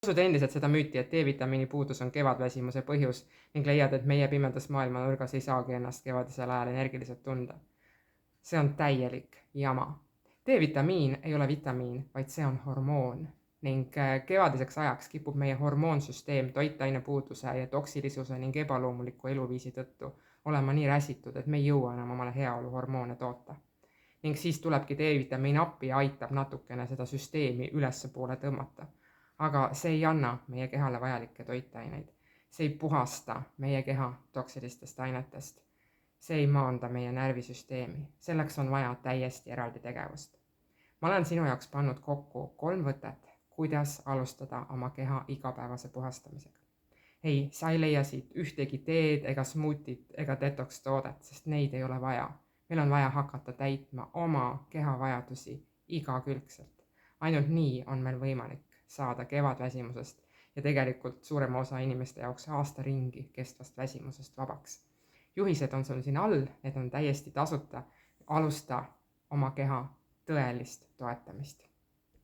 Usud endiselt seda müüti, et D-vitamiini puudus on kevadväsimuse põhjus ning leiad, et meie pimedas maailma nurgas ei saagi ennast kevadisel ajal energiliselt tunda. See on täielik jama. D-vitamiin ei ole vitamiin, vaid see on hormoon ning kevadiseks ajaks kipub meie hormoonsüsteem toitainepuuduse ja toksilisuse ning ebaloomuliku eluviisi tõttu olema nii räsitud, et me ei jõua enam omale heaoluhormoone toota. Ning siis tulebki D-vitamiin appi ja aitab natukene seda süsteemi ülespoole tõmmata. Aga see ei anna meie kehale vajalikke toitaineid. See ei puhasta meie keha toksilistest ainetest. See ei maanda meie närvisüsteemi. Selleks on vaja täiesti eraldi tegevust. Ma olen sinu jaoks pannud kokku 3 võtet, kuidas alustada oma keha igapäevase puhastamisega. Ei, sa ei leia siit ühtegi teed ega smuutit ega detox toodet, sest neid ei ole vaja. Meil on vaja hakata täitma oma keha vajadusi igakülgselt. Ainult nii on meil võimalik saada kevadväsimusest ja tegelikult suurema osa inimeste jaoks aasta ringi kestvast väsimusest vabaks. Juhised on sul siin all, need on täiesti tasuta. Alusta oma keha tõelist toetamist.